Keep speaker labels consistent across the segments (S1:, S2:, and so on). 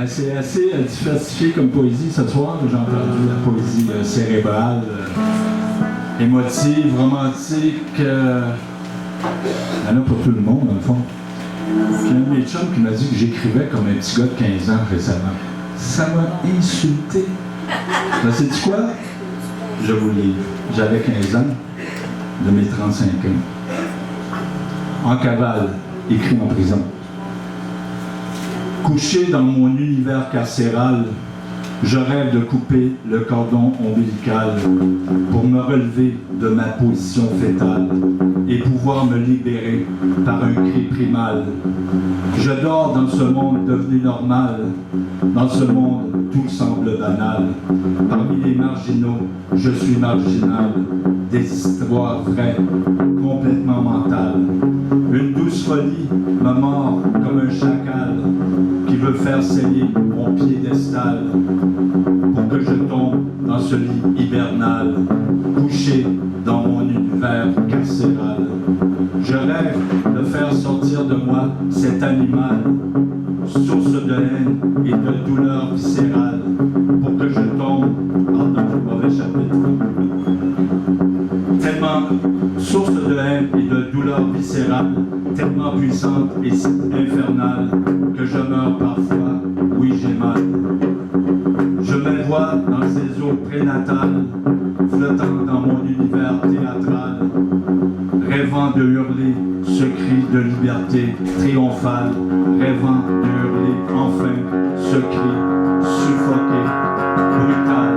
S1: C'est assez diversifié comme poésie ce soir. J'ai entendu la poésie cérébrale, émotive, romantique. Il y en a pour tout le monde, dans le fond. Il y a un de mes chums qui m'a dit que j'écrivais comme un petit gars de 15 ans récemment. Ça m'a insulté. Sais-tu quoi? Je vous livre. J'avais 15 ans, de mes 35 ans. En cavale, écrit en prison. Couché dans mon univers carcéral, je rêve de couper le cordon ombilical pour me relever de ma position fétale et pouvoir me libérer par un cri primal. Je dors dans ce monde devenu normal, dans ce monde tout semble banal. Parmi les marginaux, je suis marginal, des histoires vraies, complètement mentales. Une douce folie me mord comme un chacal qui veut faire saigner mon piédestal pour que je tombe dans ce lit hibernal, couché dans mon univers carcéral. Je rêve de faire sortir de moi cet animal, source de haine et de douleur viscérale, pour que je tombe dans le mauvais chapitre. Tellement source de haine et de douleur viscérale, tellement puissante et si infernale, que je meurs parfois, oui j'ai mal. Je me vois dans ces eaux prénatales, flottant dans mon univers théâtral, rêvant de hurler ce cri de liberté triomphale, rêvant de hurler enfin ce cri suffoqué, brutal.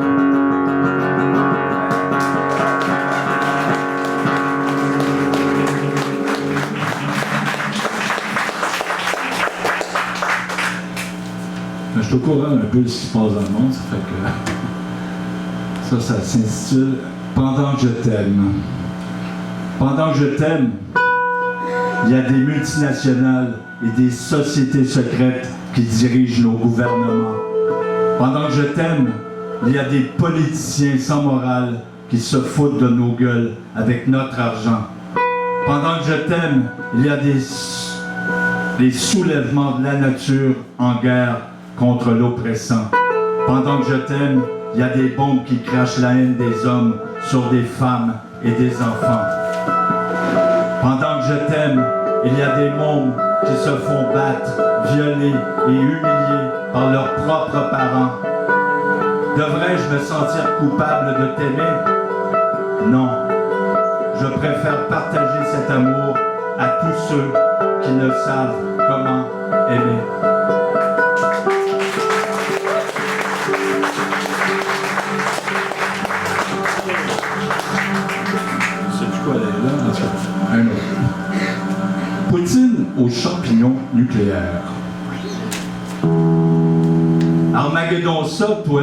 S1: Je suis au courant un peu de ce qui se passe dans le monde, ça fait que ça s'intitule « Pendant que je t'aime ». Pendant que je t'aime, il y a des multinationales et des sociétés secrètes qui dirigent nos gouvernements. Pendant que je t'aime, il y a des politiciens sans morale qui se foutent de nos gueules avec notre argent. Pendant que je t'aime, il y a des soulèvements de la nature en guerre contre l'oppressant. Pendant que je t'aime, il y a des bombes qui crachent la haine des hommes sur des femmes et des enfants. Pendant que je t'aime, il y a des mômes qui se font battre, violer et humilier par leurs propres parents. Devrais-je me sentir coupable de t'aimer? Non. Je préfère partager cet amour à tous ceux qui ne savent comment aimer. Un autre. Poutine aux champignons nucléaires. Armageddon ça, toi.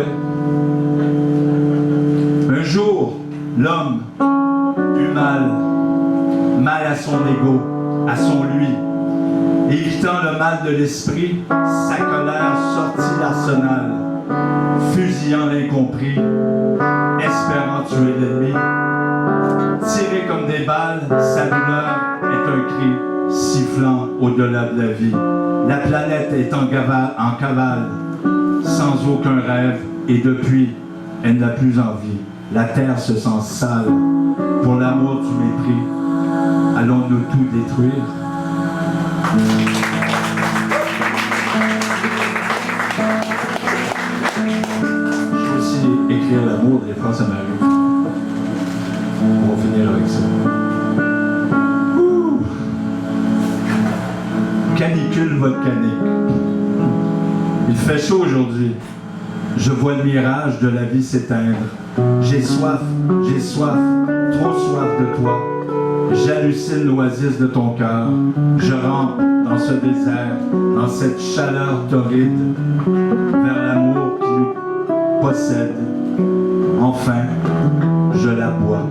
S1: Un jour, l'homme eut mal à son ego, à son lui. Évitant le mal de l'esprit, sa colère sortit l'arsenal, fusillant l'incompris, espérant tuer l'ennemi. Tiré comme des balles, sa douleur est un cri sifflant au-delà de la vie. La planète est en cavale, sans aucun rêve, et depuis, elle n'a plus envie. La terre se sent sale. Pour l'amour du mépris, allons-nous tout détruire? Je peux aussi écrire l'amour, des fois ça m'arrive. On va finir avec ça. Ouh. Canicule volcanique. Il fait chaud aujourd'hui. Je vois le mirage de la vie s'éteindre. J'ai soif, trop soif de toi. J'hallucine l'oasis de ton cœur. Je rampe dans ce désert, dans cette chaleur torride, vers l'amour qui nous possède. Enfin, je la bois.